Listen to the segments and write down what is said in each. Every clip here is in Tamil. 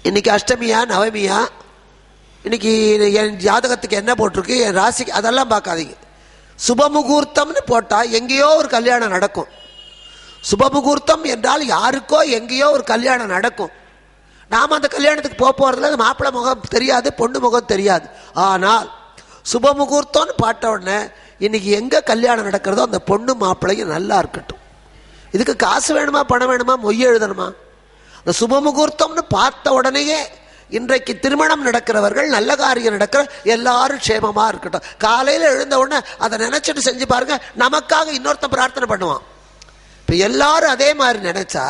இன்னைக்கு அஷ்டமியா நவமியா, இன்னைக்கு என் ஜாதகத்துக்கு என்ன போட்டிருக்கு, என் ராசிக்கு, அதெல்லாம் பார்க்காதீங்க. சுபமுகூர்த்தம்னு போட்டால் எங்கேயோ ஒரு கல்யாணம் நடக்கும். சுபமுகூர்த்தம் என்றால் யாருக்கோ எங்கேயோ ஒரு கல்யாணம் நடக்கும். நாம் அந்த கல்யாணத்துக்கு போகிறதுல மாப்பிள்ளை முகம் தெரியாது, பொண்ணு முகம் தெரியாது. ஆனால் சுபமுகூர்த்தம்னு பாட்ட உடனே இன்னைக்கு எங்கே கல்யாணம் நடக்கிறதோ அந்த பொண்ணு மாப்பிள்ளையும் நல்லா இருக்கட்டும். இதுக்கு காசு வேணுமா, பணம் வேணுமா, மொய் எழுதணுமா? அந்த சுபமுகூர்த்தம்னு பார்த்த உடனேயே இன்றைக்கு திருமணம் நடக்கிறவர்கள், நல்ல காரியம் நடக்கிற எல்லாரும் க்ஷேமமா இருக்கட்டும். காலையில் எழுந்த உடனே அதை நினைச்சிட்டு செஞ்சு பாருங்க, நமக்காக இன்னொருத்தன் பிரார்த்தனை பண்ணுவான். இப்போ எல்லாரும் அதே மாதிரி நினைச்சா,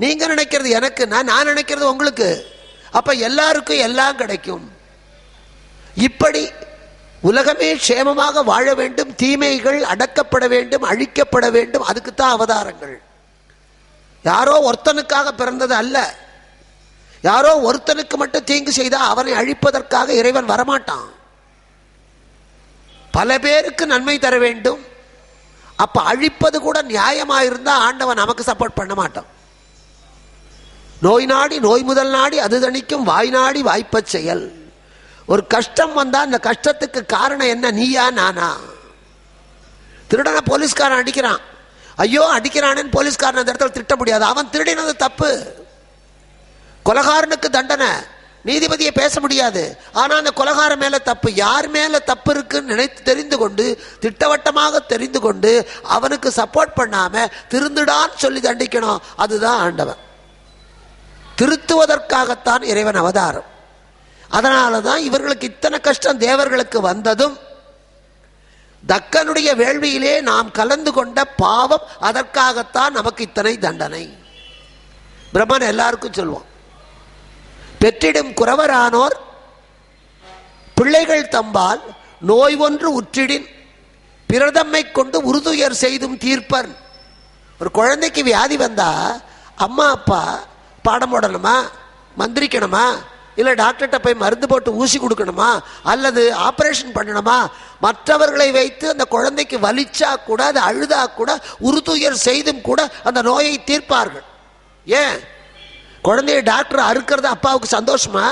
நீங்க நினைக்கிறது எனக்கு, நான் நினைக்கிறது உங்களுக்கு, அப்ப எல்லாருக்கும் எல்லாம் கிடைக்கும். இப்படி உலகமே க்ஷேமமாக வாழ வேண்டும், தீமைகள் அடக்கப்பட வேண்டும், அழிக்கப்பட வேண்டும். அதுக்குத்தான் அவதாரங்கள். யாரோ ஒருத்தனுக்காக பிறந்தது அல்ல. யாரோ ஒருத்தனுக்கு மட்டும் தீங்கு செய்தா அவனை அழிப்பதற்காக இறைவன் வரமாட்டான். பல பேருக்கு நன்மை தர வேண்டும். அப்ப அழிப்பது கூட நியாயமாயிருந்தா ஆண்டவன் நமக்கு சப்போர்ட் பண்ண மாட்டான். நோய் நாடி நோய் முதல் நாடி அது தணிக்கும் வாய் நாடி வாய்ப்ப செயல். ஒரு கஷ்டம் வந்தா அந்த கஷ்டத்துக்கு காரணம் என்ன, நீயா நானா? திருடனை போலீஸ்காரன் அடிக்கிறான், ஐயோ அடிக்கிறானேன்னு போலீஸ்காரன் அந்த இடத்துல திட்ட முடியாது, அவன் திருடினது தப்பு. கொலகாரனுக்கு தண்டனை, நீதிபதியை பேச முடியாது. ஆனா அந்த கொலகாரன் மேல தப்பு, யார் மேல தப்பு இருக்குன்னு நினைத்து தெரிந்து கொண்டு, திட்டவட்டமாக தெரிந்து கொண்டு அவனுக்கு சப்போர்ட் பண்ணாம திருந்துடான்னு சொல்லி தண்டிக்கணும். அதுதான் ஆண்டவன். திருத்துவதற்காகத்தான் இறைவன் அவதாரம். அதனாலதான் இவர்களுக்கு இத்தனை கஷ்டம் தேவர்களுக்கு வந்ததும் தக்கனுடைய வேள்வியிலே நாம் கலந்து கொண்ட பாவம், அதற்காகத்தான் நமக்கு இத்தனை தண்டனை. பிரம்மன் எல்லாருக்கும் சொல்லுவோம், பெற்றிடும் குறவரானோர் பிள்ளைகள் தம்பால் நோய் ஒன்று உற்றிடின் பிரதம்மை கொண்டு உறுதுயர் செய்தும் தீர்ப்பர். ஒரு குழந்தைக்கு வியாதி வந்தா அம்மா அப்பா பாடம் போடணுமா, மந்திரிக்கணுமா, இல்லை டாக்டர்கிட்ட போய் மருந்து போட்டு ஊசி கொடுக்கணுமா, அல்லது ஆபரேஷன் பண்ணணுமா? மற்றவர்களை வைத்து அந்த குழந்தைக்கு வலிச்சா கூட, அது அழுதா கூட, உறுதுயர் செய்தும் கூட அந்த நோயை தீர்ப்பார்கள். ஏன்? குழந்தைய டாக்டர் அறுக்கிறது அப்பாவுக்கு சந்தோஷமா,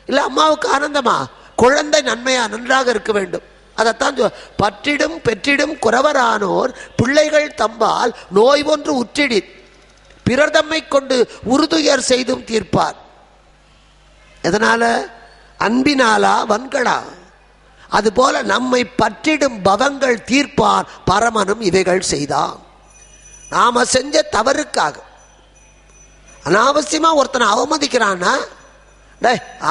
இல்லை அம்மாவுக்கு ஆனந்தமா? குழந்தை நன்மையா, நன்றாக இருக்க வேண்டும். அதைத்தான் பற்றிடும் பெற்றிடும் குறவரானோர் பிள்ளைகள் தம்பால் நோய் ஒன்று உற்றிடி பிறர் தம்மை கொண்டு உறுதுயர் செய்தும் தீர்ப்பார். எதனால? அன்பினாலா வன்களா? அதுபோல நம்மை பற்றிடும் பவங்கள் தீர்ப்பான் பரமனும் இவைகள் செய்தான். நாம செஞ்ச தவறுக்காக அனாவசியமா ஒருத்தனை அவமதிக்கிறான்னா,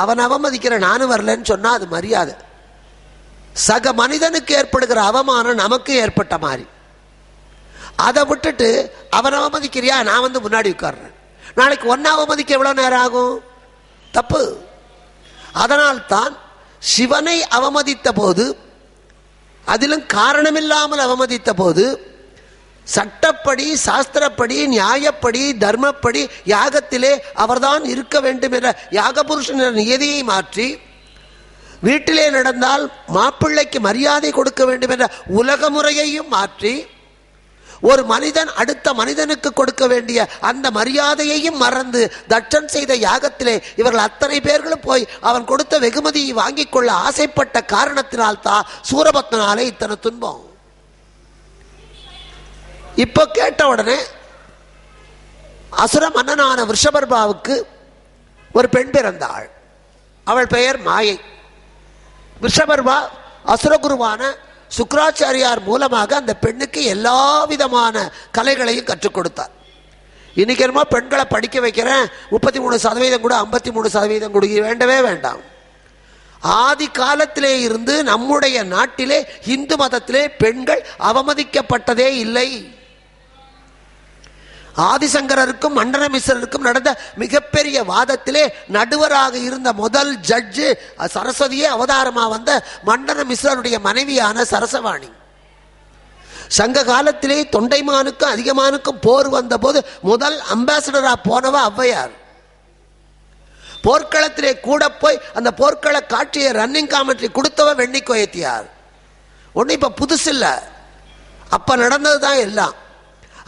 அவன் அவமதிக்கிற நானும் வரலன்னு சொன்னா அது மரியாதை. சக மனிதனுக்கு ஏற்படுகிற அவமானம் நமக்கு ஏற்பட்ட மாதிரி. அதை விட்டுட்டு அவன் அவமதிக்கிறியா, நான் வந்து முன்னாடி உட்கார்றேன், நாளைக்கு ஒன்ன அவமதிக்க எவ்வளவு நேரம் ஆகும்? தப்பு. அதனால்தான் சிவனை அவமதித்த போது, அதிலும் காரணமில்லாமல் அவமதித்த போது, சட்டப்படி சாஸ்திரப்படி நியாயப்படி தர்மப்படி யாகத்திலே அவர்தான் இருக்க வேண்டும் என்ற யாகபுருஷன் நியதியை மாற்றி, வீட்டிலே நடந்தால் மாப்பிள்ளைக்கு மரியாதை கொடுக்க வேண்டும் என்ற உலக முறையையும் மாற்றி, ஒரு மனிதன் அடுத்த மனிதனுக்கு கொடுக்க வேண்டிய அந்த மரியாதையையும் மறந்து தட்சன் செய்த யாகத்திலே இவர்கள் அத்தனை பேர்களும் போய் அவன் கொடுத்த வெகுமதியை வாங்கிக் கொள்ள ஆசைப்பட்ட காரணத்தினால்தான் சூரபத்மனாலே இத்தனை துன்பம். இப்போ கேட்ட உடனே அசுர மன்னனான விருஷபர்பாவுக்கு ஒரு பெண் பிறந்தாள். அவள் பெயர் மாயை. விருஷபர்பா அசுரகுருவான சுக்ராச்சாரியார் மூலமாக அந்த பெண்ணுக்கு எல்லா விதமான கலைகளையும் கற்றுக் கொடுத்தார். இன்னைக்கு என்னமோ பெண்களை படிக்க வைக்கிறேன், 33% கூட 53% கூட வேண்டவே வேண்டாம். ஆதி காலத்திலே இருந்து நம்முடைய நாட்டிலே இந்து மதத்திலே பெண்கள் அவமதிக்கப்பட்டதே இல்லை. ஆதிசங்கரருக்கும் மண்டன மிஸ்ரருக்கும் நடந்த மிகப்பெரிய வாதத்திலே நடுவராக இருந்த முதல் ஜட்ஜு சரஸ்வதியே அவதாரமா வந்த மண்டன மிஸ்ரருடைய மனைவியான சரசவாணி. சங்க காலத்திலே தொண்டைமானுக்கும் அதிகமானுக்கும் போர் வந்த போது முதல் அம்பாசிடரா போனவ ஔவையார். போர்க்களத்திலே கூட போய் அந்த போர்க்கள காட்சியை ரன்னிங் காமெண்ட்ரி கொடுத்தவ வெண்ணிக்கோயத்தியார். ஒன்னும் இப்ப புதுசு இல்ல, அப்ப நடந்ததுதான் எல்லாம்.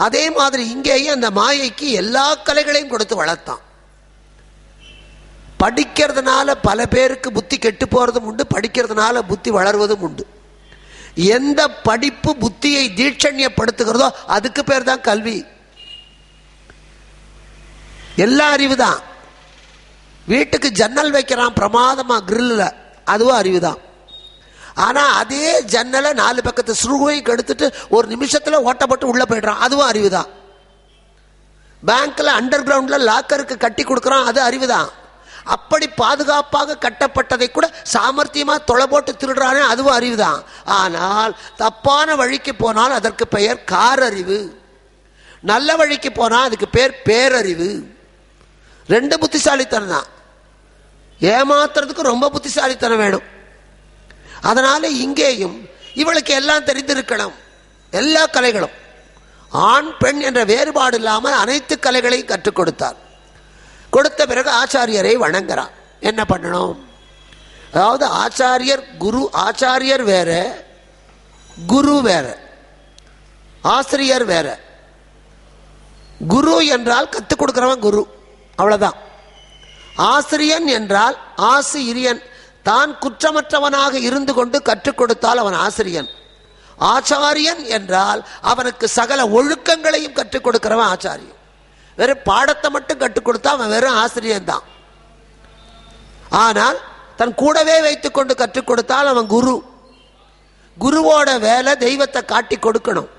அதே மாதிரி இங்கேயும் அந்த மாயைக்கு எல்லா கலைகளையும் கொடுத்து வளர்த்தான். படிக்கிறதுனால பல பேருக்கு புத்தி கெட்டு போறதும் உண்டு, படிக்கிறதுனால புத்தி வளர்வதும் உண்டு. எந்த படிப்பு புத்தியை தீட்சண்யப்படுத்துகிறதோ அதுக்கு பேர் தான் கல்வி. எல்லா அறிவு தான். வீட்டுக்கு ஜன்னல் வைக்கிறான் பிரமாதமா கிரில்ல, அதுவும் அறிவுதான். ஆனா அதே ஜன்னலை 4 பக்கத்து சுருகையும் கெடுத்துட்டு ஒரு நிமிஷத்துல ஓட்டப்பட்டு உள்ள போயிடுறான், அதுவும் அறிவுதான். பேங்க்ல அண்டர் கிரவுண்ட்ல லாக்கருக்கு கட்டி கொடுக்கறான், அது அறிவுதான். அப்படி பாதுகாப்பாக கட்டப்பட்டதை கூட சாமர்த்தியமா தொலை போட்டு திருடுறானே, அதுவும் அறிவுதான். ஆனால் தப்பான வழிக்கு போனால் அதற்கு பெயர் காரறிவு, நல்ல வழிக்கு போனால் அதுக்கு பேர் பேரறிவு. 2 புத்திசாலித்தனம் தான். ஏமாத்துறதுக்கு ரொம்ப புத்திசாலித்தனம் வேணும். அதனால இங்கேயும் இவளுக்கு எல்லாம் தெரிந்திருக்கணும், எல்லா கலைகளும். ஆண் பெண் என்ற வேறுபாடு இல்லாமல் அனைத்து கலைகளையும் கற்றுக் கொடுத்தார். கொடுத்த பிறகு ஆச்சாரியரை வணங்குறார். என்ன பண்ணணும்? அதாவது ஆச்சாரியர் குரு, ஆச்சாரியர் வேற, குரு வேற, ஆசிரியர் வேற. குரு என்றால் கற்றுக் கொடுக்கிறவன் குரு, அவ்வளவுதான். ஆசிரியன் என்றால் ஆசிரியன், தான் குற்றமற்றவனாக இருந்து கொண்டு கற்றுக் கொடுத்தால் அவன் ஆசிரியன். ஆச்சாரியன் என்றால் அவனுக்கு சகல ஒழுக்கங்களையும் கற்றுக் கொடுக்கிறவன் ஆச்சாரியன். வெறும் பாடத்தை மட்டும் கற்றுக் கொடுத்தா அவன் வெறும் ஆசிரியன் தான். ஆனால் தன் கூடவே வைத்துக் கொண்டு கற்றுக் கொடுத்தால் அவன் குரு. குருவோட வேலை தெய்வத்தை காட்டி கொடுக்கணும்.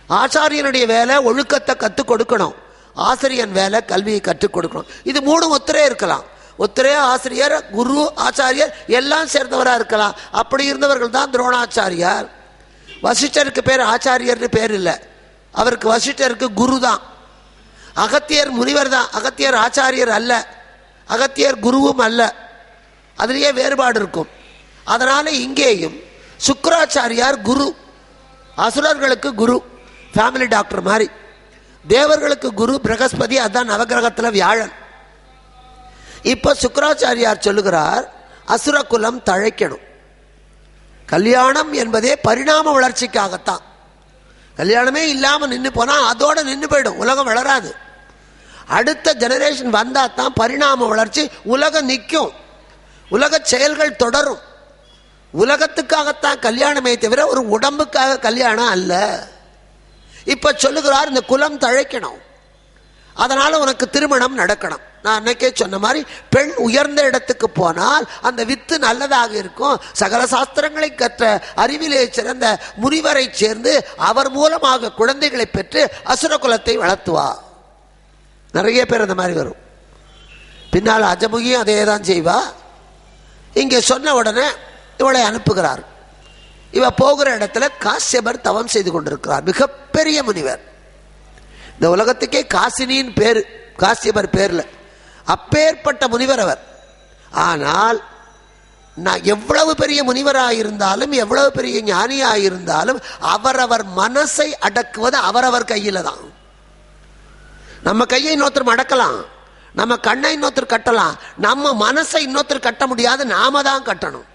ஆச்சாரியனுடைய வேலை ஒழுக்கத்தை கற்றுக் கொடுக்கணும். ஆசிரியன் வேலை கல்வியை கற்றுக் கொடுக்கணும். இது 3 ஒத்தரே இருக்கலாம். ஒத்தரே ஆசிரியர், குரு, ஆச்சாரியர் எல்லாம் சேர்ந்தவரா இருக்கலாம். அப்படி இருந்தவர்கள் தான் துரோணாச்சாரியார். வசிஷ்டருக்கு பேர் ஆச்சாரியர்னு பேர் இல்லை, அவருக்கு வசிஷ்டருக்கு குரு தான். அகத்தியர் முனிவர் தான், அகத்தியர் ஆச்சாரியர் அல்ல, அகத்தியர் குருவும் அல்ல. அதுலேயே வேறுபாடு இருக்கும். அதனால இங்கேயும் சுக்கிராச்சாரியார் குரு, அசுரர்களுக்கு குரு, ஃபேமிலி டாக்டர் மாதிரி. தேவர்களுக்கு குரு பிரகஸ்பதி, அதுதான் நவகிரகத்தில் வியாழன். இப்ப சுக்கிராச்சாரியார் சொல்லுகிறார், அசுர குலம் தழைக்கணும். கல்யாணம் என்பதே பரிணாம வளர்ச்சிக்காகத்தான். கல்யாணமே இல்லாம நின்று போனா அதோட நின்று போயிடும், உலகம் வளராது. அடுத்த ஜெனரேஷன் வந்தா தான் பரிணாம வளர்ச்சி, உலகம் நிற்கும், உலக செயல்கள் தொடரும். உலகத்துக்காகத்தான் கல்யாணமே தவிர ஒரு உடம்புக்காக கல்யாணம் அல்ல. இப்ப சொல்லுகிறார், இந்த குலம் தழைக்கணும், அதனால உனக்கு திருமணம் நடக்கணும். நான் அன்னைக்கே சொன்ன மாதிரி பெண் உயர்ந்த இடத்துக்கு போனால் அந்த வித்து நல்லதாக இருக்கும். சகல சாஸ்திரங்களை கற்ற அறிவிலே சிறந்த முனிவரை சேர்ந்து அவர் மூலமாக குழந்தைகளை பெற்று அசுர குலத்தை வளர்த்துவா. நிறைய பேர் அந்த மாதிரி வரும். பின்னால் அஜமுகியும் அதே தான் செய்வா. இங்கே சொன்ன உடனே இவளை அனுப்புகிறார். இவ போகிற இடத்துல காசியபர் தவம் செய்து கொண்டிருக்கிறார், மிகப்பெரிய முனிவர். இந்த உலகத்துக்கே காசினின் பேரு, காசியபர் பேர்ல. அப்பேற்பட்ட முனிவர் அவர். ஆனால் நான் எவ்வளவு பெரிய முனிவராயிருந்தாலும், எவ்வளவு பெரிய ஞானியாயிருந்தாலும், அவரவர் மனசை அடக்குவது அவரவர் கையில தான். நம்ம கையை இன்னொருத்தர் அடக்கலாம், நம்ம கண்ணை இன்னொருத்தர் கட்டலாம், நம்ம மனசை இன்னொருத்தர் கட்ட முடியாது, நாம தான் கட்டணும்.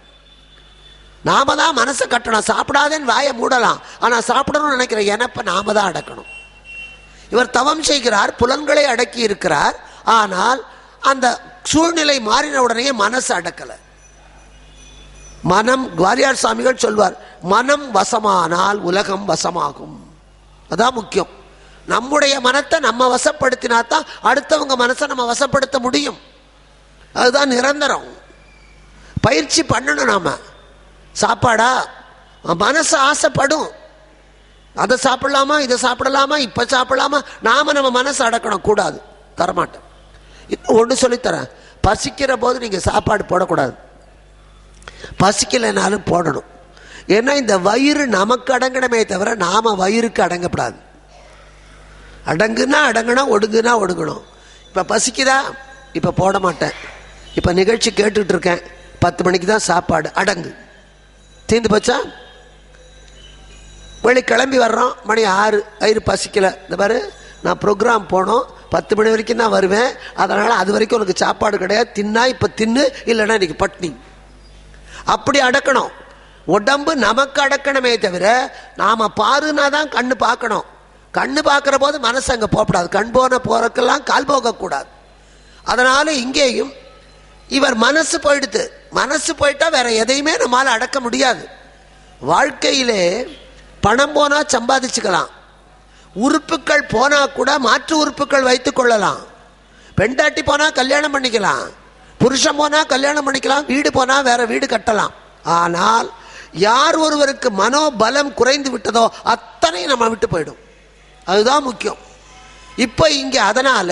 நாம தான் மனசை கட்டணும். சாப்பிடாதேன்னு வாயை மூடலாம், ஆனா சாப்பிடணும்னு நினைக்கிற எனப்ப நாம தான் அடக்கணும். இவர் தவம் செய்கிறார், புலன்களை அடக்கி இருக்கிறார். ஆனால் அந்த சூழ்நிலை மாறின உடனே மனசு அடக்கல. மனம், குவாலியார் சாமிகள் சொல்வார், மனம் வசமானால் உலகம் வசமாகும். அதான் முக்கியம். நம்முடைய மனத்தை நம்ம வசப்படுத்தினா தான் அடுத்தவங்க மனசை நம்ம வசப்படுத்த முடியும். அதுதான் நிரந்தரம். பயிற்சி பண்ணணும். நாம சாப்பாடா மனசு ஆசைப்படும், அதை சாப்பிடலாமா, இதை சாப்பிடலாமா, இப்ப சாப்பிடலாமா, நாம நம்ம மனசு அடக்கணும். கூடாது, தரமாட்டேன். இப்போ ஒன்று சொல்லித்தரேன், பசிக்கிற போது நீங்க சாப்பாடு போடக்கூடாது, பசிக்கலைனாலும் போடணும். ஏன்னா இந்த வயிறு நமக்கு அடங்கணுமே தவிர நாம வயிறுக்கு அடங்கப்படாது. அடங்குனா அடங்கணும், ஒடுங்குனா ஒடுங்கணும். இப்ப பசிக்குதா, இப்ப போட மாட்டேன், இப்ப நிகழ்ச்சி கேட்டுட்டு இருக்கேன், 10 மணிக்கு தான் சாப்பாடு, அடங்கு. தீர்ந்து போச்சா? வெளி கிளம்பி வர்றோம், மணி 6, வயிறு பசிக்கல. இந்த பாரு, நான் ப்ரோக்ராம் போனோம், 10 மணி வரைக்கும் தான் வருவேன், அதனால அது வரைக்கும் உனக்கு சாப்பாடு கிடையாது, தின்னா இப்ப தின்னு, இல்லைன்னா இன்னைக்கு பட்னி. அப்படி அடக்கணும். உடம்பு நமக்கு அடக்கணுமே தவிர நாம பாருனா தான் கண்ணு பார்க்கணும். கண்ணு பார்க்கிற போது மனசு அங்க போகக்கூடாது. கண் போன போறக்கெல்லாம் கால் போக கூடாது. அதனால இங்கேயும் இவர் மனசு போயிடுது. மனசு போயிட்டா வேற எதையுமே நம்மளால அடக்க முடியாது. வாழ்க்கையிலே பணம் போனா சம்பாதிச்சுக்கலாம், உறுப்புகள் போனா கூட மாற்று உறுப்புகள் வைத்துக் கொள்ளலாம், பெண்டாட்டி போனா கல்யாணம் பண்ணிக்கலாம், புருஷன் போனா கல்யாணம் பண்ணிக்கலாம், வீடு போனா வேற வீடு கட்டலாம். ஆனால் யார் ஒருவருக்கு மனோபலம் குறைந்து விட்டதோ அத்தனை நம்ம விட்டு போயிடும். அதுதான் முக்கியம். இப்ப இங்க அதனால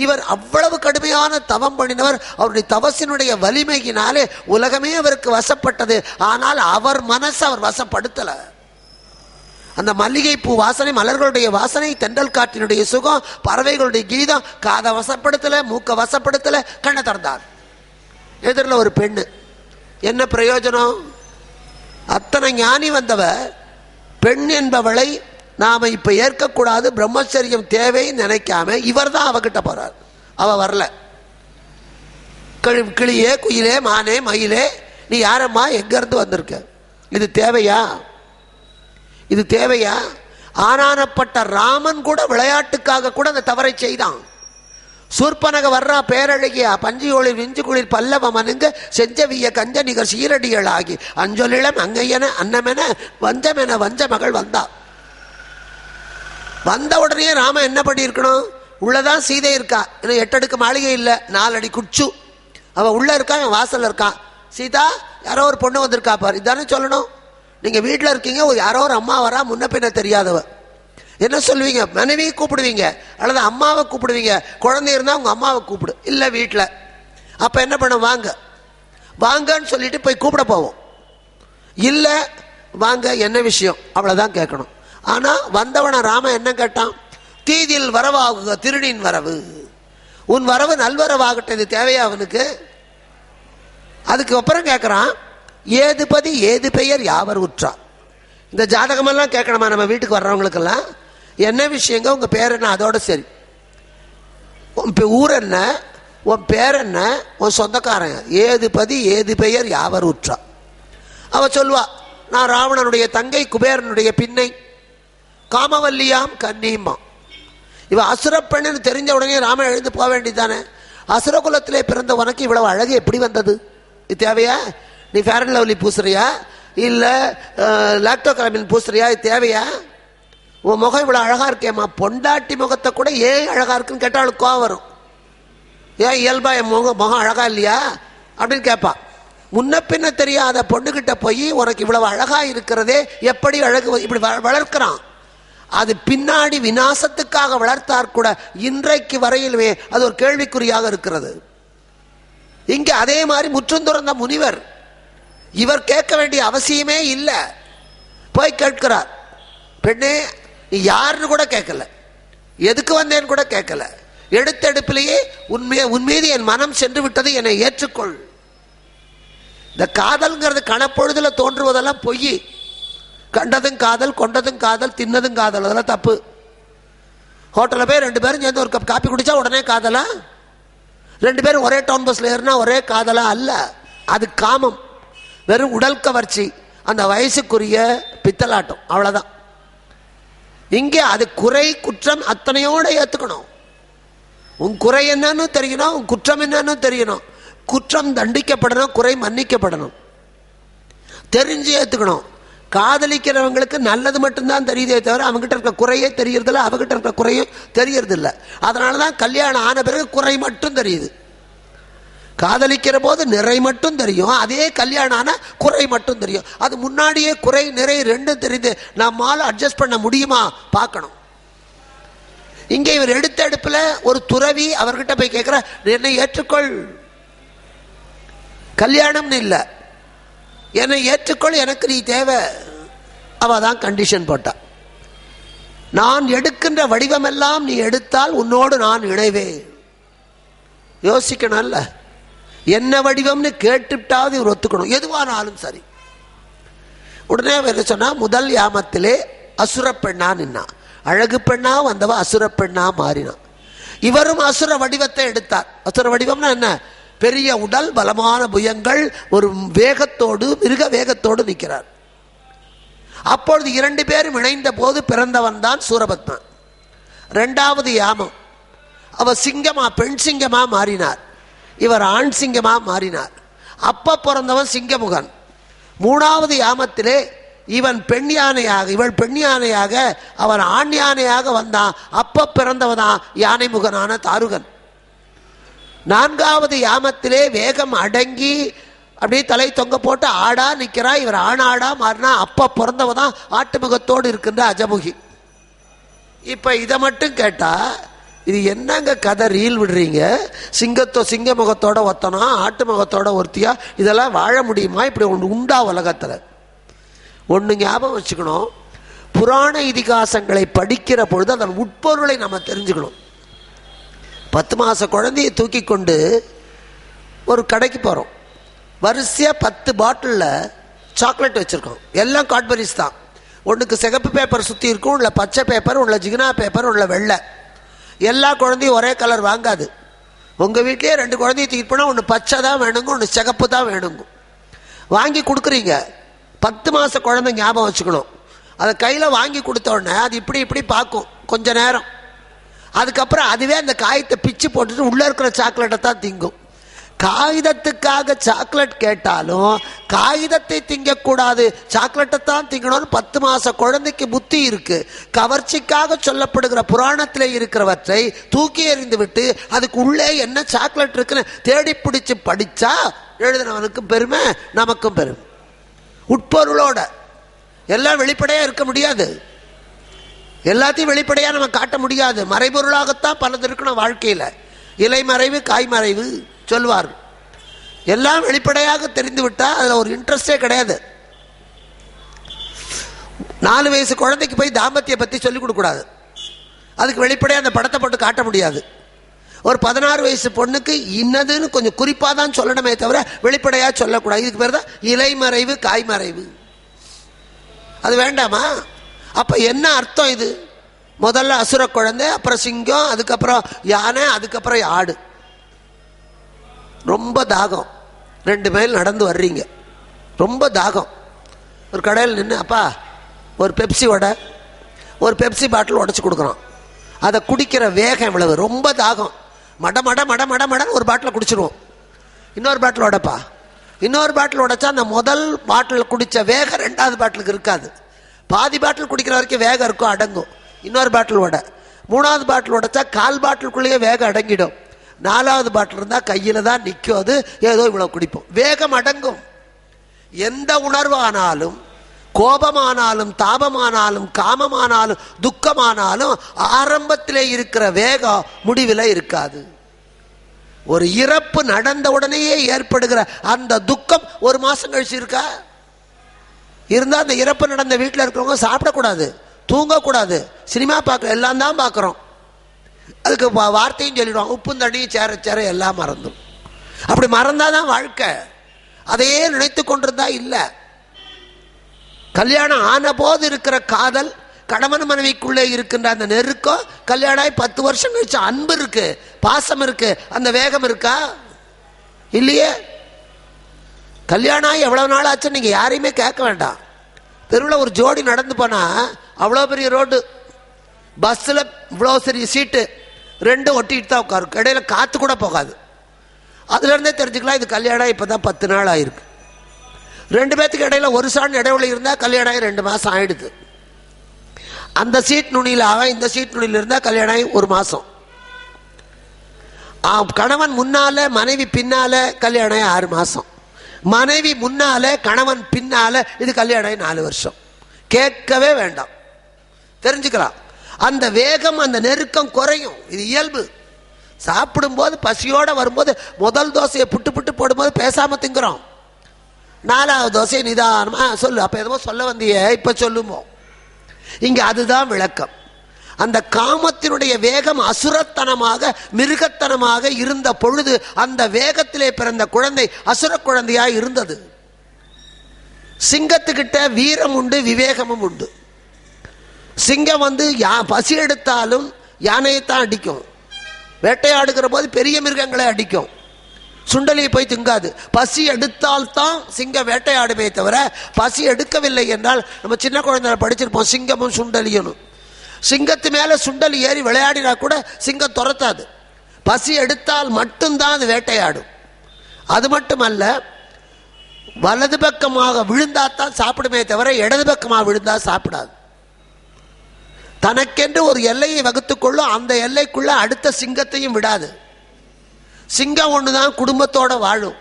இவர் அவ்வளவு கடுமையான தவம் பண்ணினவர். அவருடைய தவசினுடைய வலிமையினாலே உலகமே அவருக்கு வசப்பட்டது. ஆனால் அவர் மனசு அவர் வசப்படுத்தல. அந்த மல்லிகை பூ வாசனை, மலர்களுடைய வாசனை, தென்றல் காற்றினுடைய சுகம், பறவைகளுடைய கீதம் காதை வசப்படுத்தல, மூக்க வசப்படுத்தல, கண்ணை திறந்தார். எதிரில் ஒரு பெண்ணு. என்ன பிரயோஜனம்? அத்தனை ஞானி வந்தவர் பெண் என்பவளை நாம இப்ப ஏற்கக்கூடாது, பிரம்மச்சரியம் தேவைன்னு நினைக்காம இவர் தான் அவகிட்ட போறார். அவ வரல. கிளியே, குயிலே, மானே, மயிலே, நீ யாரம்மா, எங்க இருந்து வந்திருக்க? இது தேவையா? இது தேவையா? ஆனானப்பட்ட ராமன் கூட விளையாட்டுக்காக கூட அந்த தவறை செய்தான். சூர்பனக வர்றா பேரழகியா, பஞ்சியோளில் விஞ்சுகுளிர் பல்லவ மனுங்க செஞ்சவிய கஞ்ச நிகர் சீரடிகளாகி அஞ்சொலிளம் அங்கையன அன்னமென வஞ்சமென வஞ்ச மகள் வந்தா. வந்த உடனே ராம என்ன பண்ணி இருக்கணும்? உள்ளதான் சீதை இருக்கா. இன்னும் 8 அடுக்கு மாளிகை இல்லை, 4 அடி குச்சு. அவ உள்ள இருக்கா, என் வாசல்ல இருக்கான். சீதா, யாரோ ஒரு பொண்ணு வந்திருக்கா பாரு, இதானே சொல்லணும். நீங்க வீட்டில் இருக்கீங்க, யாரோ ஒரு அம்மா வரா, முன்ன பின்ன தெரியாதவ, என்ன சொல்லுவீங்க? மனைவியை கூப்பிடுவீங்க அல்லது அம்மாவை கூப்பிடுவீங்க. குழந்தை இருந்தா உங்க அம்மாவை கூப்பிடு, இல்லை வீட்டில். அப்ப என்ன பண்ண? வாங்க வாங்கன்னு சொல்லிட்டு போய் கூப்பிட போவோம். இல்லை வாங்க, என்ன விஷயம், அவ்வளவுதான் கேட்கணும். ஆனா வந்தவன ராம என்ன கேட்டான்? தீதில் வரவாகுக திருடின் வரவு, உன் வரவு நல்வரவாகட்டும். இது தேவையா அவனுக்கு? அதுக்கு அப்புறம் கேட்கிறான், ஏது பதி ஏது பெயர் யாவர் உற்றார். இந்த ஜாதகமெல்லாம் கேட்கணுமா நம்ம வீட்டுக்கு வர்றவங்களுக்கெல்லாம்? என்ன விஷயங்க, உங்க பேர் என்ன, அதோட சரி. உன் ஊர் என்ன, உன் பேர் என்ன, உன் சொந்தக்காரங்க, ஏது பதி ஏது பெயர் யாவர் உற்றா. அவ சொல்லுவா, நான் ராவணனுடைய தங்கை, குபேரனுடைய பின்னை, காமவல்லியாம் கன்னியுமா. இவ அசுரப்பெண்ணு தெரிஞ்ச உடனே ராமன் எழுந்து போக வேண்டியதானே. அசுரகுலத்திலே பிறந்த உனக்கு இவ்வளவு அழகு எப்படி வந்தது? இது தேவையா? நீ ஃபேர் அண்ட் லவ்லி பூசுறியா, இல்ல லாக்டோகிராமின் பூசுறியா? இது தேவையா? உன் முகம் இவ்வளவு அழகா இருக்கேம்மா. பொண்டாட்டி முகத்தை கூட ஏன் அழகா இருக்குன்னு கேட்டாலும் கோவம் வரும். ஏன் இயல்பா என் முகம் அழகா இல்லையா அப்படின்னு கேட்பா. முன்ன பின்ன தெரியாத பொண்ணுகிட்ட போய் உனக்கு இவ்வளவு அழகா இருக்கிறதே எப்படி அழகு இப்படி வளர்க்கிறான். அது பின்னாடி விநாசத்துக்காக வளர்த்தார் கூட இன்றைக்கு வரையிலுமே அது ஒரு கேள்விக்குறியாக இருக்கிறது. இங்க அதே மாதிரி முற்றும் துறந்த முனிவர், இவர் கேட்க வேண்டிய அவசியமே இல்லை, போய் கேட்கிறார். பெண்ணே, நீ யாருன்னு கூட கேட்கல, எதுக்கு வந்தேன்னு கூட கேட்கல, எடுத்தெடுப்பிலேயே உன் மீது என் மனம் சென்று விட்டது, என்னை ஏற்றுக்கொள். இந்த காதல்ங்கிறது கணப்பொழுதுல தோன்றுவதெல்லாம் பொய். கண்டதும் காதல், கொண்டதும் காதல், தின்னதும் காதல், அதெல்லாம் தப்பு. ஹோட்டலில் போய் 2 பேரும் சேர்ந்து ஒரு கப் காப்பி குடிச்சா உடனே காதலா? 2 பேரும் ஒரே டவுன் பஸ்ல ஏறினா ஒரே காதலா? அல்ல. அது காமம், வெறும் உடல் கவர்ச்சி, அந்த வயசுக்குரிய பித்தலாட்டம், அவ்வளவுதான். இங்கே அது குறை குற்றம் அத்தனையோட ஏத்துக்கணும். உன் குறை என்னன்னு தெரியணும், உன் குற்றம் என்னன்னு தெரியணும். குற்றம் தண்டிக்கப்படணும், குறை மன்னிக்கப்படணும், தெரிஞ்சு ஏத்துக்கணும். காதலிக்கிறவங்களுக்கு நல்லது மட்டும்தான் தெரியுதே தவிர அவங்ககிட்ட இருக்க குறையே தெரியறதில்ல, அவகிட்ட இருக்க குறையும் தெரியறதில்ல. அதனாலதான் கல்யாணம் ஆன பிறகு குறை மட்டும் தெரியுது. காதலிக்கிற போது நிறை மட்டும் தெரியும், அதே கல்யாணம் ஆன குறை மட்டும் தெரியும். அது முன்னாடியே குறை நிறை ரெண்டும் தெரியுது. நம்மால அட்ஜஸ்ட் பண்ண முடியுமா பார்க்கணும். இங்கே இவர் எடுத்த எடுப்புல ஒரு துறவி அவர்கிட்ட போய் கேட்கிற, என்னை ஏற்றுக்கொள், கல்யாணம்னு இல்லை, என்னை ஏற்றுக்கொள், எனக்கு நீ தேவை. அவதான் கண்டிஷன் போட்டா. நான் எடுக்கின்ற வடிவமெல்லாம் நீ எடுத்தால் உன்னோடு நான் இணைவேன். யோசிக்கணும்ல, என்ன வடிவம்னு கேட்டுட்டாவது இவர் ஒத்துக்கணும், எதுவானாலும் சரி. உடனே என்ன சொன்னா, முதல் யாமத்திலே அசுர பெண்ணா நின்னா, அழகு பெண்ணா வந்தவ அசுர பெண்ணா மாறினான். இவரும் அசுர வடிவத்தை எடுத்தார். அசுர வடிவம்னா என்ன? பெரிய உடல், பலமான புயங்கள், ஒரு வேகத்தோடு, மிருக வேகத்தோடு நிற்கிறார். அப்பொழுது 2 பேரும் இணைந்த போது பிறந்தவன் தான் சூரபத்மன். 2வது யாமம், அவ சிங்கமா, பெண் சிங்கமா மாறினார். இவர் ஆண் சிங்கமாக மாறினார். அப்ப பிறந்தவன் சிங்கமுகன். 3வது யாமத்திலே இவன் பெண் யானையாக, இவள் பெண் யானையாக, அவன் ஆண் யானையாக வந்தான். அப்ப பிறந்தவதான் யானை முகனான தாருகன். 4வது யாமத்திலே வேகம் அடங்கி அப்படியே தலை தொங்க போட்டு ஆடா நிற்கிறா. இவர் ஆணாடா மாறினா. அப்ப பிறந்தவதான் ஆட்டு முகத்தோடு இருக்கின்ற அஜமுகி. இப்ப இதை மட்டும் கேட்டா இது என்னங்க கதை, ரீல் விடுறீங்க? சிங்க முகத்தோட ஒத்தனா ஆட்டு முகத்தோட ஒருத்தியா, இதெல்லாம் வாழ முடியுமா? இப்படி ஒன்று உண்டா உலகத்தில்? ஒன்று ஞாபகம் வச்சுக்கணும், புராண இதிகாசங்களை படிக்கிற பொழுது அதன் உட்பொருளை நம்ம தெரிஞ்சுக்கணும். 10 மாத குழந்தையை தூக்கி கொண்டு ஒரு கடைக்கு போகிறோம். வரிசையாக 10 பாட்டிலில் சாக்லேட் வச்சுருக்கோம். எல்லாம் காட்பரிஸ் தான். ஒன்றுக்கு சிகப்பு பேப்பர் சுற்றி இருக்கும், உள்ள பச்சை பேப்பர், உள்ள ஜிகினா பேப்பர், உள்ள வெள்ளை. எல்லா குழந்தையும் ஒரே கலர் வாங்காது. உங்கள் வீட்லேயே 2 குழந்தைய தூக்கிட்டு போனால் ஒன்று பச்சை தான் வேணுங்க, ஒன்று சிகப்பு தான் வேணுங்க. வாங்கி கொடுக்குறீங்க. 10 மாத குழந்தை ஞாபகம் வச்சுக்கணும். அதை கையில் வாங்கி கொடுத்த உடனே அது இப்படி இப்படி பார்க்கும் கொஞ்ச நேரம். அதுக்கப்புறம் அதுவே அந்த காயத்தை பிச்சு போட்டுட்டு உள்ளே இருக்கிற சாக்லேட்டை தான் திங்கும். காகிதத்துக்காக சாக்லேட் கேட்டாலும் காகிதத்தை திங்கக்கூடாது, சாக்லேட்டை தான் திங்கணும்னு 10 மாத குழந்தைக்கு புத்தி இருக்கு. கவர்ச்சிக்காக சொல்லப்படுகிற புராணத்தில் இருக்கிறவற்றை தூக்கி எறிந்து விட்டு அதுக்கு உள்ளே என்ன சாக்லேட் இருக்குன்னு தேடி பிடிச்சு படிச்சா எழுதினவனுக்கும் பெருமை, நமக்கும் பெருமை. உட்பொருளோட எல்லாம் வெளிப்படையா இருக்க முடியாது. எல்லாத்தையும் வெளிப்படையா நம்ம காட்ட முடியாது. மறைபொருளாகத்தான் பலது இருக்கணும் வாழ்க்கையில். இலை மறைவு காய் மறைவு சொல்வார்கள். எல்லாம் வெளிப்படையாக தெரிந்து விட்டால் அதில் ஒரு இன்ட்ரெஸ்டே கிடையாது. 4 வயசு குழந்தைக்கு போய் தாம்பத்தியை பற்றி சொல்லிக் கொடுக்கூடாது. அதுக்கு வெளிப்படையாக அந்த படத்தை போட்டு காட்ட முடியாது. ஒரு 16 வயசு பொண்ணுக்கு இன்னதுன்னு கொஞ்சம் குறிப்பாக தான் சொல்லணுமே தவிர வெளிப்படையாக சொல்லக்கூடாது. இதுக்கு பேர் தான் இலை மறைவு காய் மறைவு. அது வேண்டாமா? அப்போ என்ன அர்த்தம்? இது முதல்ல அசுர குழந்தை, அப்புறம் சிங்கம், அதுக்கப்புறம் யானை, அதுக்கப்புறம் ஆடு. ரொம்ப தாகம், 2 மைல் நடந்து வர்றீங்க, ரொம்ப தாகம். ஒரு கடையில் நின்று அப்பா ஒரு பெப்சி வடை, ஒரு பெப்சி பாட்டில் உடச்சி கொடுக்குறோம். அதை குடிக்கிற வேகம் இவ்வளவு. ரொம்ப தாகம், மட மட மட மட மடன்னு ஒரு பாட்டில் குடிச்சிடுவோம். இன்னொரு பாட்டில் உடைப்பா, இன்னொரு பாட்டில் உடைச்சா அந்த முதல் பாட்டில் குடித்த வேகம் 2வது பாட்டிலுக்கு இருக்காது. பாதி பாட்டில் குடிக்கிற வரைக்கும் வேகம் இருக்கும், அடங்கும். இன்னொரு பாட்டில் உடை, 3வது பாட்டில் உடைச்சா 1/4 பாட்டிலுக்குள்ளேயே வேகம் அடங்கிடும். 4வது பாட்டில் இருந்தால் கையில் தான் நிற்கும். அது ஏதோ இவ்வளோ குடிப்போம், வேகம் அடங்கும். எந்த உணர்வானாலும், கோபமானாலும், தாபமானாலும், காமமானாலும், துக்கமானாலும் ஆரம்பத்திலே இருக்கிற வேகம் முடிவில் இருக்காது. ஒரு இறப்பு நடந்த உடனேயே ஏற்படுகிற அந்த துக்கம் 1 மாதம் கழிச்சு இருக்கா? இருந்தால் அந்த இறப்பு நடந்த வீட்டில் இருக்கிறவங்க சாப்பிடக்கூடாது, தூங்கக்கூடாது, சினிமா பார்க்க எல்லாம் தான் பார்க்குறோம். அதுக்கு வார்த்தையும் சொல்லிடுவாங்க, உப்பும் தண்ணியும் சேர சேர எல்லாம் மறந்துடும். அப்படி மறந்தாதான் வாழ்க்கை. அதையே நினைத்து கொண்டிருந்தா இல்லை. கல்யாணம் ஆன போது இருக்கிற காதல், கணவன் மனைவிக்குள்ளே இருக்கின்ற அந்த நெருக்கம், கல்யாணம் ஆகி 10 வருஷம் கழிச்சு அன்பு இருக்கு, பாசம் இருக்கு, அந்த வேகம் இருக்கா? இல்லையே. கல்யாணம் ஆகி எவ்வளவு நாள் ஆச்சு நீங்க யாரையுமே கேட்க வேண்டாம். தெருவில் ஒரு ஜோடி நடந்து போனா அவ்வளோ பெரிய ரோடு, பஸ்ஸில் இவ்வளோ பெரிய சீட்டு, 2 ஒட்டிட்டு தான் உட்காரும், இடையில காற்று கூட போகாது. அதுலேருந்தே தெரிஞ்சுக்கலாம் இது கல்யாணம் இப்போ தான் 10 நாள் ஆயிருக்கு. 2 பேத்துக்கு இடையில ஒரு சாண் இடைவெளி இருந்தால் கல்யாணம் ஆகி 2 மாதம் ஆயிடுது. அந்த சீட் நுனியில் அவன் இந்த சீட் நுனியில் இருந்தால் கல்யாணம் ஆகி 1 மாதம். கணவன் முன்னால மனைவி பின்னால கல்யாணம் ஆகி 6 மாதம். மனைவி முன்னால கணவன் பின்னால இது கல்யாணம் ஆகி 4 வருஷம். கேட்கவே வேண்டாம், தெரிஞ்சுக்கலாம். அந்த வேகம், அந்த நெருக்கம் குறையும். இது இயல்பு. சாப்பிடும்போது பசியோட வரும்போது முதல் தோசையை புட்டு புட்டு போடும்போது பேசாம திங்குறோம். 4வது தோசையை நிதானமா சொல்லு, அப்ப எதுவோ சொல்ல வந்தியே இப்ப சொல்லுமோ. இங்க அதுதான் விளக்கம். அந்த காமத்தினுடைய வேகம் அசுரத்தனமாக, மிருகத்தனமாக இருந்த பொழுது அந்த வேகத்திலே பிறந்த குழந்தை அசுர குழந்தையா இருந்தது. சிங்கத்துக்கிட்ட வீரம் உண்டு, விவேகமும் உண்டு. சிங்கம் பசி எடுத்தாலும் யானையைத்தான் அடிக்கும். வேட்டையாடுகிற போது பெரிய மிருகங்களை அடிக்கும், சுண்டலியை போய் திங்காது. பசி எடுத்தால்தான் சிங்கம் வேட்டையாடுமே தவிர பசி எடுக்கவில்லை என்றால், நம்ம சின்ன குழந்தை படிச்சிருப்போம் சிங்கமும் சுண்டலியும். சிங்கத்து மேல சுண்டலி ஏறி விளையாடினா கூட சிங்கம் துரத்தாது. பசி எடுத்தால் மட்டும்தான் அது வேட்டையாடும். அது மட்டுமல்ல, வலது பக்கமாக விழுந்தாத்தான் சாப்பிடுமே தவிர இடது பக்கமாக விழுந்தா சாப்பிடாது. தனக்கென்று ஒரு எல்லையை வகுத்துக்கொள்ளும். அந்த எல்லைக்குள்ள அடுத்த சிங்கத்தையும் விடாது. சிங்கம் ஒண்ணுதான் குடும்பத்தோட வாழும்.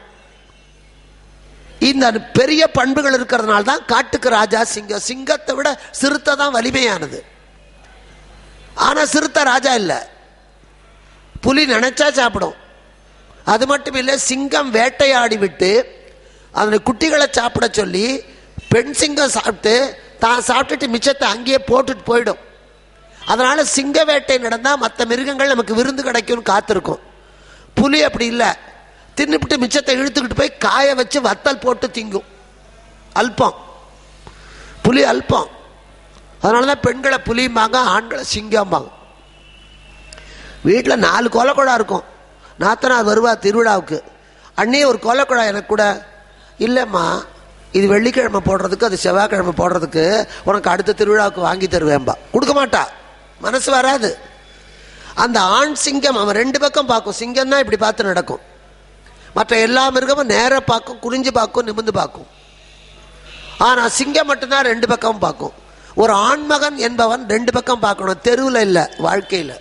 இந்த பெரிய பண்புகள் இருக்கிறதுனால தான் காட்டுக்கு ராஜா சிங்கம். சிங்கத்தை விட சிறுத்தை தான் வலிமையானது. ஆனா சிறுத்தை ராஜா இல்லை. புலி நினைச்சா சாப்பிடும். அது மட்டும் இல்லை, சிங்கம் வேட்டையாடி விட்டு அதனை குட்டிகளை சாப்பிட சொல்லி பெண் சிங்கம் சாப்பிட்டு தான் சாப்பிட்டுட்டு மிச்சத்தை அங்கேயே போட்டுட்டு போயிடும். அதனால சிங்க வேட்டை நடந்தால் மற்ற மிருகங்கள் நமக்கு விருந்து கிடைக்கும்னு காத்திருக்கும். புலி அப்படி இல்லை, தின்னுபிட்டு மிச்சத்தை இழுத்துக்கிட்டு போய் காய வச்சு வத்தல் போட்டு திங்கும். அல்பம், புலி அல்பம். அதனால தான் பெண்களை புலிம்பாங்க, ஆண்களை சிங்கம்பாங்க. வீட்டில் 4 கோலக்குழா இருக்கும். நாத்தனார் வருவா திருவிழாவுக்கு, அன்னையே ஒரு கோலக்குழா எனக்கு கூட, இல்லைம்மா இது வெள்ளிக்கிழமை போடுறதுக்கு அது செவ்வாய்க்கிழமை போடுறதுக்கு உனக்கு அடுத்த திருவிழாவுக்கு வாங்கி தருவேன்பா. கொடுக்க மாட்டா, மனசு வராது. அந்த ஆண் சிங்கம் அவன் 2 பக்கம் பார்க்கும். சிங்கம் தான் இப்படி பார்த்து நடக்கும். மற்ற எல்லா மிருகமும் நேராக பார்க்கும், குனிஞ்சு பார்க்கும், நிமிந்து பார்க்கும். ஆனால் சிங்கம் மட்டும்தான் 2 பக்கமும் பார்க்கும். ஒரு ஆண்மகன் என்பவன் 2 பக்கம் பார்க்கணும். தெருவில் இல்லை, வாழ்க்கையில்.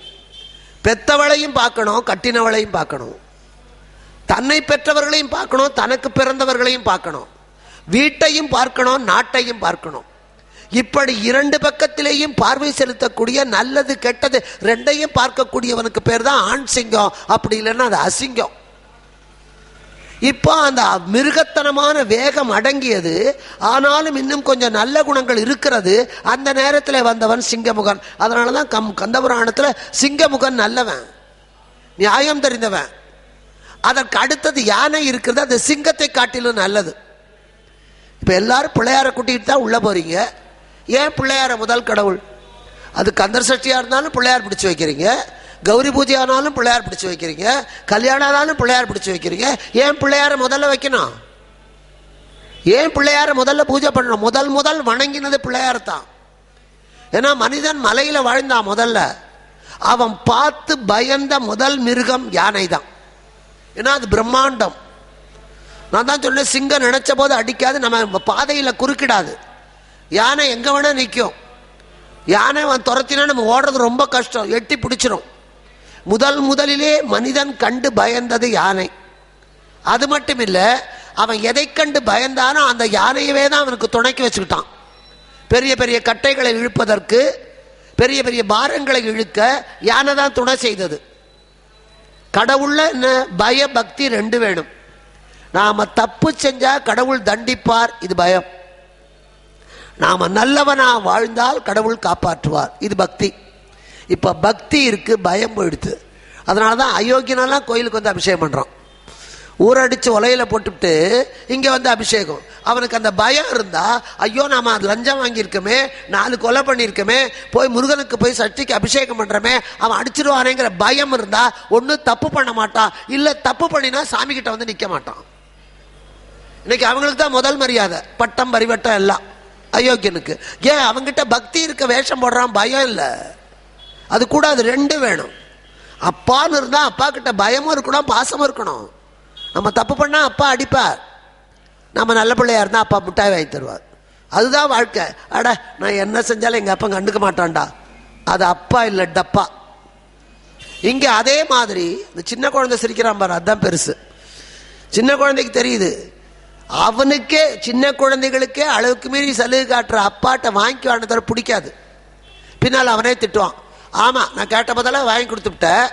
பெத்தவளையும் பார்க்கணும், கட்டினவளையும் பார்க்கணும். தன்னை பெற்றவர்களையும் பார்க்கணும், தனக்கு பிறந்தவர்களையும் பார்க்கணும். வீட்டையும் பார்க்கணும், நாட்டையும் பார்க்கணும். இப்படி 2 பக்கத்திலேயும் பார்வை செலுத்தக்கூடிய, நல்லது கெட்டது 2ஐயும் பார்க்கக்கூடியவனுக்கு பேர் தான் ஆண் சிங்கம். அப்படி இல்லைன்னா அது அசிங்கம். இப்போ அந்த மிருகத்தனமான வேகம் அடங்கியது. ஆனாலும் இன்னும் கொஞ்சம் நல்ல குணங்கள் இருக்கிறது. அந்த நேரத்தில் வந்தவன் சிங்கமுகன். அதனால தான் கந்தபுராணத்தில் சிங்கமுகன் நல்லவன், நியாயம் தெரிந்தவன். அதற்கு அடுத்தது யானை இருக்கிறது, அது சிங்கத்தை காட்டிலும் நல்லது. இப்போ எல்லாரும் பிள்ளையார கூட்டிகிட்டு தான் உள்ளே போறீங்க. ஏன் பிள்ளையார முதல் கடவுள்? அது கந்தர் சஷ்டியாக இருந்தாலும் பிள்ளையார் பிடிச்சி வைக்கிறீங்க, கௌரி பூஜை ஆனாலும் பிள்ளையார் பிடிச்சி வைக்கிறீங்க, கல்யாணம் ஆனாலும் பிள்ளையார் பிடிச்சி வைக்கிறீங்க. ஏன் பிள்ளையார முதல்ல வைக்கணும்? ஏன் பிள்ளையார முதல்ல பூஜை பண்ணணும்? முதல் வணங்கினது பிள்ளையார் தான். ஏன்னா மனிதன் மலையில வாழ்ந்தான். முதல்ல அவன் பார்த்து பயந்த முதல் மிருகம் யானை தான். ஏன்னா அது பிரம்மாண்டம். நான் தான் சொன்னேன், சிங்கம் நினைச்ச போது அடிக்காது, நம்ம பாதையில குறுக்கிடாது. யானை எங்க வேணா நிற்கும். யானை துரத்தினா நம்ம ஓடுறது ரொம்ப கஷ்டம், எட்டி பிடிச்சிரும். முதலிலே மனிதன் கண்டு பயந்தது யானை. அது மட்டும் இல்லை, அவன் எதை கண்டு பயந்தானோ அந்த யானையவே தான் அவனுக்கு துணைக்கி வச்சுக்கிட்டான். பெரிய பெரிய கட்டைகளை இழுப்பதற்கு, பெரிய பெரிய பாரங்களை இழுக்க யானை தான் துணை செய்தது. கடவுள்ல என்ன பய பக்தி 2 வேணும். நாம தப்பு செஞ்சா கடவுள் தண்டிப்பார், இது பயம். நாம நல்லவனா வாழ்ந்தால் கடவுள் காப்பாற்றுவார், இது பக்தி. இப்ப பக்தி இருக்கு, பயம் போயிடுது. அதனாலதான் அயோக்கியனெல்லாம் கோயிலுக்கு வந்து அபிஷேகம் பண்றான். ஊரடிச்சு உலையில போட்டுவிட்டு இங்க வந்து அபிஷேகம். அவனுக்கு அந்த பயம் இருந்தா, ஐயோ நாம லஞ்சம் வாங்கியிருக்கோமே, 4 கொலை பண்ணியிருக்கோமே, போய் முருகனுக்கு போய் சஷ்டிக்கு அபிஷேகம் பண்றமே, அவன் அடிச்சிருவானேங்கிற பயம் இருந்தா ஒண்ணு தப்பு பண்ண மாட்டான், இல்ல தப்பு பண்ணினா சாமி கிட்ட வந்து நிக்க மாட்டான். இன்னைக்கு அவங்களுக்கு தான் முதல் மரியாதை, பட்டம் பரிவட்டம் எல்லாம் அயோக்கியனுக்கு. ஏன்? அவங்கிட்ட பக்தி இருக்க வேஷம் போடுறான், பயம் இல்லை. அது கூட அது 2 வேணும். அப்பான்னு இருந்தா அப்பா கிட்ட பயமும் இருக்கணும், பாசமும் இருக்கணும். நம்ம தப்பு பண்ணா அப்பா அடிப்பார், நம்ம நல்ல பிள்ளையா இருந்தா அப்பா மிட்டாய் வாங்கி தருவார். அதுதான் வாழ்க்கை. அட நான் என்ன செஞ்சாலும் எங்க அப்பா கண்டுக்க மாட்டான்டா, அது அப்பா இல்லை, டப்பா. இங்க அதே மாதிரி இந்த சின்ன குழந்தை சிரிக்கிறான் பாரு, அதுதான் பெருசு. சின்ன குழந்தைக்கு தெரியுது, அவனுக்கே சின்ன குழந்தைகளுக்கே அளவுக்கு மீறி சலுகை காட்டுற அப்பாட்ட வாங்கி வாங்கினதை பிடிக்காது. பின்னால் அவனே திட்டுவான், ஆமா நான் கேட்ட பதிலாக வாங்கி கொடுத்துட்டேன்,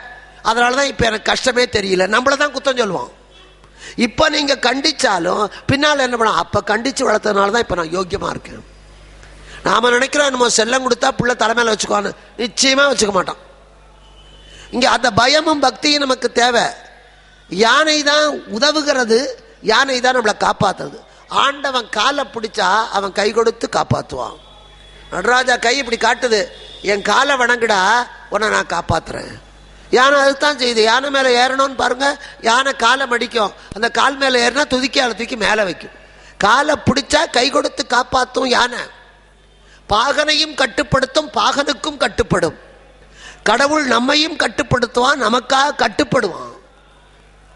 அதனாலதான் இப்ப எனக்கு கஷ்டமே தெரியல, நம்மளதான் குத்தம் சொல்லுவான். இப்ப நீங்க கண்டிச்சாலும் பின்னால் என்ன பண்ண, அப்ப கண்டிச்சு வளர்த்ததுனாலதான் இப்ப நான் யோக்கியமா இருக்கேன். நாம நினைக்கிறோம் நம்ம செல்லம் கொடுத்தா பிள்ளை தலைமையில வச்சுக்கோன்னு, நிச்சயமா வச்சுக்க மாட்டான். இங்க அந்த பயமும் பக்தியும் நமக்கு தேவை. யானை தான் உதவுகிறது, யானை தான் நம்மளை காப்பாத்துறது. ஆண்டவன் காலை பிடிச்சா அவன் கை கொடுத்து காப்பாற்றுவான். நடராஜா கை இப்படி காட்டுது, என் காலை வணங்குடா, உன்னை நான் காப்பாத்துறேன். யானை அதுதான் செய்யுது. யானை மேலே ஏறணும்னு பாருங்க, யானை காலை மடிக்கும், அந்த கால் மேலே ஏறினா துதிக்கால தூக்கி மேலே வைக்கும். காலை பிடிச்சா கை கொடுத்து காப்பாற்றும் யானை. பாகனையும் கட்டுப்படுத்தும், பாகனுக்கும் கட்டுப்படும். கடவுள் நம்மையும் கட்டுப்படுத்துவான், நமக்காக கட்டுப்படுவான்.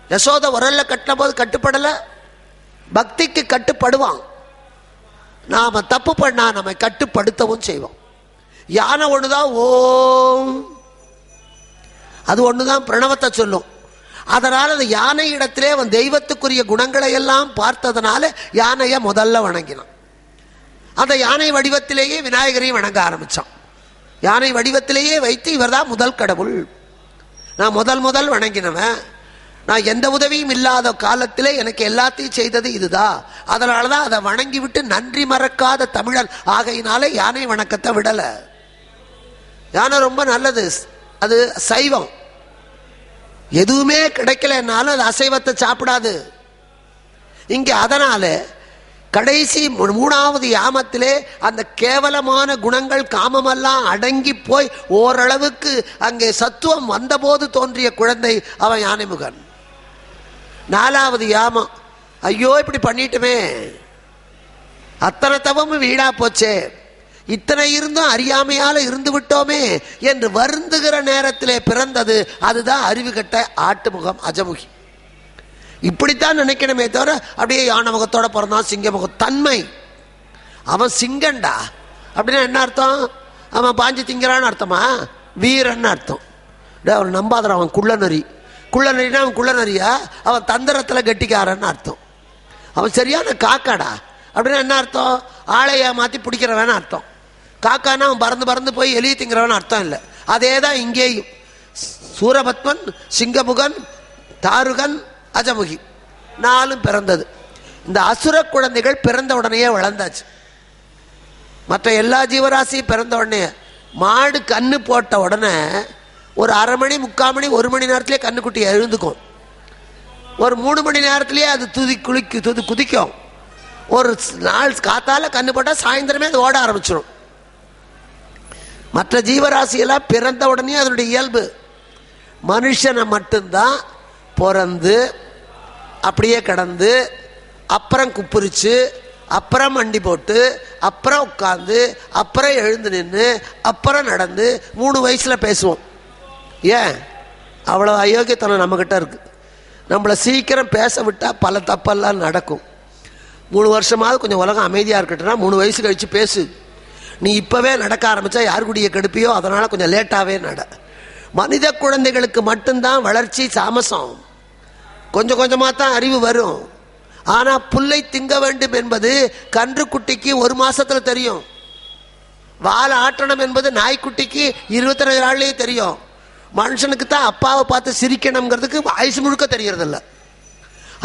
யசோத உரல்ல கட்டின போது கட்டுப்படல, பக்திக்கு கட்டுப்படுவான். நாம தப்பு பண்ணா நம்மை கட்டுப்படுத்தவும் செய்வோம். யானை ஒண்ணுதான் ஓம், அது ஒண்ணுதான் பிரணவத்தை சொல்லும். அதனால அந்த யானை இடத்திலே அவன் தெய்வத்துக்குரிய குணங்களை எல்லாம் பார்த்ததுனால யானைய முதல்ல வணங்கினான். அந்த யானை வடிவத்திலேயே விநாயகரையும் வணங்க ஆரம்பிச்சான். யானை வடிவத்திலேயே வைத்து இவர்தான் முதல் கடவுள், நான் முதல் வணங்கினவன், நான் எந்த உதவியும் இல்லாத காலத்திலே எனக்கு எல்லாத்தையும் செய்தது இதுதான், அதனாலதான் அதை வணங்கி விட்டு நன்றி மறக்காத தமிழன் ஆகையினாலே யானை வணக்கத்தை விடல. யானை ரொம்ப நல்லது, அது சைவம். எதுவுமே கிடைக்கலனாலும் அது அசைவத்தை சாப்பிடாது. இங்க அதனால கடைசி 3வது யாமத்திலே அந்த கேவலமான குணங்கள் காமமெல்லாம் அடங்கி போய் ஓரளவுக்கு அங்கே சத்துவம் வந்தபோது தோன்றிய குழந்தை அவன் யானைமுகன். 4வது யாமம், ஐயோ இப்படி பண்ணிட்டுமே, அத்தனை தவமும் வீணா போச்சே, இத்தனை இருந்தும் அறியாமையால இருந்து விட்டோமே என்று வருந்துகிற நேரத்திலே பிறந்தது அதுதான் அறிவு கட்ட ஆட்டுமுகம் அஜமுகி. இப்படித்தான் நினைக்கணுமே தவிர அப்படியே யானை முகத்தோட பிறந்தான் சிங்க முகம் தன்மை. அவன் சிங்கண்டா அப்படின்னா என்ன அர்த்தம்? அவன் பாஞ்சு திங்கிறான்னு அர்த்தமா? வீரன்னு அர்த்தம். அவன் நம்பாதற, அவன் குள்ளநரி. குள்ளநரினா அவன் குள்ளநரியா? அவன் தந்திரத்தில் கெட்டிக்காரன்னு அர்த்தம். அவன் சரியான காக்காடா அப்படின்னா என்ன அர்த்தம்? ஆளைய மாற்றி பிடிக்கிறவன் அர்த்தம். காக்கானா அவன் பறந்து பறந்து போய் எலியை திங்கிறவன் அர்த்தம் இல்லை. அதே தான் இங்கேயும். சூரபத்மன், சிங்கமுகன், தாருகன், அஜமுகி 4 பிறந்தது. இந்த அசுர குழந்தைகள் பிறந்த உடனேயே வளர்ந்தாச்சு. மற்ற எல்லா ஜீவராசியும் பிறந்த உடனே, மாடு கண்ணு போட்ட உடனே ஒரு அரை மணி 3/4 மணி 1 மணி நேரத்திலே கண்ணுக்குட்டி எழுந்துக்கும். ஒரு 3 மணி நேரத்திலேயே அது குதிக்கும். ஒரு நாள் காத்தால கண்ணு போட்டால் சாயந்தரமே அது ஓட ஆரம்பிச்சிடும். மற்ற ஜீவராசியெல்லாம் பிறந்த உடனே அதனுடைய இயல்பு. மனுஷனை மட்டும்தான் பிறந்து அப்படியே கடந்து அப்புறம் குப்புரிச்சு அப்புறம் மண்டி போட்டு அப்புறம் உட்காந்து அப்புறம் எழுந்து நின்று அப்புறம் நடந்து 3 வயசுல பேசுவோம். ஏன்? அவ்வளோ அயோக்கியத்தனம் நம்மக்கிட்ட இருக்கு. நம்மளை சீக்கிரம் பேச விட்டால் பல தப்பெல்லாம் நடக்கும். 3 வருஷமாவது கொஞ்சம் உலகம் அமைதியாக இருக்கட்டும்னா 3 வயசு கழிச்சு பேசு. நீ இப்போவே நடக்க ஆரம்பித்தா யார் கூடிய கெடுப்பியோ, அதனால் கொஞ்சம் லேட்டாகவே நட. மனித குழந்தைகளுக்கு மட்டும்தான் வளர்ச்சி சாமசம். கொஞ்சம் கொஞ்சமாக தான் அறிவு வரும். ஆனால் புல்லை திங்க வேண்டும் என்பது கன்றுக்குட்டிக்கு 1 மாசத்துல தெரியும். வால் ஆட்டணும் என்பது நாய்க்குட்டிக்கு 22 நாள்லேயே தெரியும். மனுஷனுக்கு தான் அப்பாவை பார்த்து சிரிக்கணுங்கிறதுக்கு வயசு முழுக்க தெரியறதில்ல.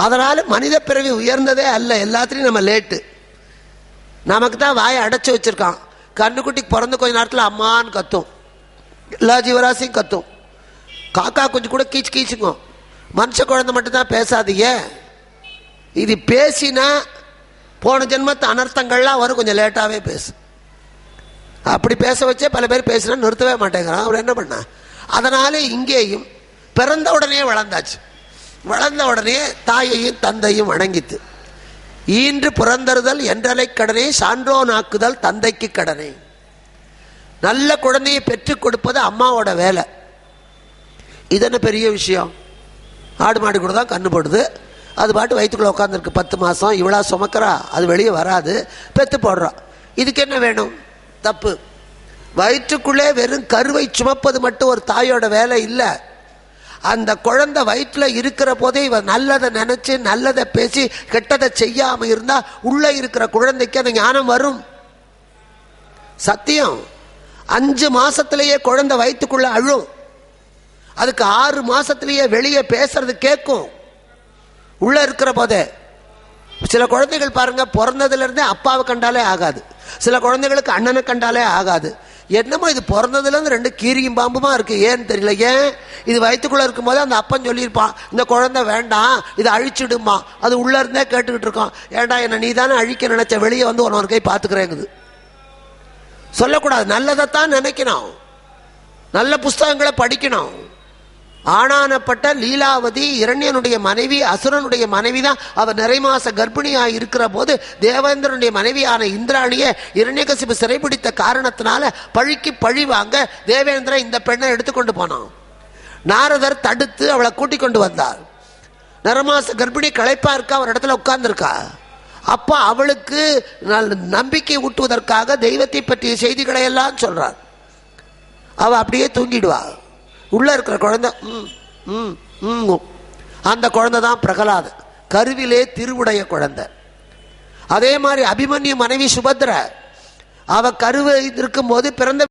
அதனால் மனித பிறவி உயர்ந்ததே அல்ல, எல்லாத்துலேயும் நம்ம லேட்டு. நமக்கு தான் வாயை அடைச்சி வச்சிருக்கான். கண்ணுக்குட்டிக்கு பிறந்த கொஞ்ச நேரத்தில் அம்மான்னு கத்தும், எல்லா ஜீவராசியும் கத்தும். காக்கா கொஞ்சம் கூட கீச்சு கீச்சுக்கும். மனுஷ குழந்தை மட்டும்தான் பேசாதீங்க. இது பேசினா போன ஜென்மத்து அனர்த்தங்கள்லாம் வரும், கொஞ்சம் லேட்டாகவே பேசு. அப்படி பேச வச்சே பல பேர் பேசினா நிறுத்தவே மாட்டேங்கிறான். அவர் என்ன பண்ண? அதனால இங்கேயும் பிறந்த உடனே வளர்ந்தாச்சு. வளர்ந்த உடனே தாயையும் தந்தையும் வணங்கித்து. ஈன்று புறந்தறுதல் என்றலை கடனே, சான்றோனாக்குதல் தந்தைக்கு கடனே. நல்ல குழந்தையை பெற்றுக் கொடுப்பது அம்மாவோட வேலை. இது என்ன பெரிய விஷயம்? ஆடு மாடு கூட தான் கண்ணு போடுது, அது பாட்டு வயிற்றுக்குள்ள உட்காந்துருக்கு 10 மாதம். இவ்வளோ சுமக்கிறா, அது வெளியே வராது, பெற்று போடுறா. இதுக்கு என்ன வேணும்? தப்பு. வயிற்றுக்குள்ளே வெறும் கருவை சுமப்பது மட்டும் ஒரு தாயோட வேலை இல்லை. அந்த குழந்தை வயிற்றில் இருக்கிற போதே இவன் நல்லதை நினைச்சு நல்லதை பேசி கெட்டதை செய்யாம இருந்தா உள்ள இருக்கிற குழந்தைக்கு அந்த ஞானம் வரும். சத்தியம். 5 மாசத்திலேயே குழந்தை வயிற்றுக்குள்ள அழும். அதுக்கு 6 மாசத்திலேயே வெளியே பேசுறது கேட்கும் உள்ள இருக்கிற போதே. சில குழந்தைகள் பாருங்க, பிறந்ததுல இருந்தே அப்பாவை கண்டாலே ஆகாது. சில குழந்தைகளுக்கு அண்ணனை கண்டாலே ஆகாது. என்னமோ இது பிறந்ததுல இருந்து 2 கீரியும் பாம்புமா இருக்கு. ஏன்னு தெரியல. ஏன்? இது வயிற்றுக்குள்ள இருக்கும் போது அந்த அப்பன் சொல்லியிருப்பான், இந்த குழந்தை வேண்டாம், இதை அழிச்சிடுமா. அது உள்ள இருந்தே கேட்டுக்கிட்டு இருக்கோம், ஏண்டா என்ன நீ தானே அழிக்க நினைச்ச, வெளியே வந்து ஒரு கை பார்த்துக்கிறேங்குது. சொல்லக்கூடாது. நல்லதைத்தான் நினைக்கணும், நல்ல புஸ்தகங்களை படிக்கணும். ஆனானப்பட்ட லீலாவதி இரண்யனுடைய மனைவி, அசுரனுடைய மனைவி தான். அவர் நிறைமாச கர்ப்பிணியாக இருக்கிற போது தேவேந்திரனுடைய மனைவியான இந்திராணியை இரண்யகசிபு சிறைபிடித்த காரணத்தினால பழிக்கு பழி வாங்க தேவேந்திரன் இந்த பெண்ணை எடுத்துக்கொண்டு போனான். நாரதர் தடுத்து அவளை கூட்டிக் கொண்டு வந்தார். நிறமாச கர்ப்பிணி களைப்பா இருக்கா, ஒரு இடத்துல உட்கார்ந்துருக்கா. அப்ப அவளுக்கு நம்பிக்கை ஊட்டுவதற்காக தெய்வத்தை பற்றிய செய்திகளை எல்லாம் சொல்றார். அவ அப்படியே தூங்கிடுவா. உள்ள இருக்கிற குழந்தை அந்த குழந்தை தான் பிரகலாத, கருவிலே திருவுடைய குழந்தை. அதே மாதிரி அபிமன்யு மனைவி சுபத்ர, அவ கருவு இருக்கும் போது பிறந்த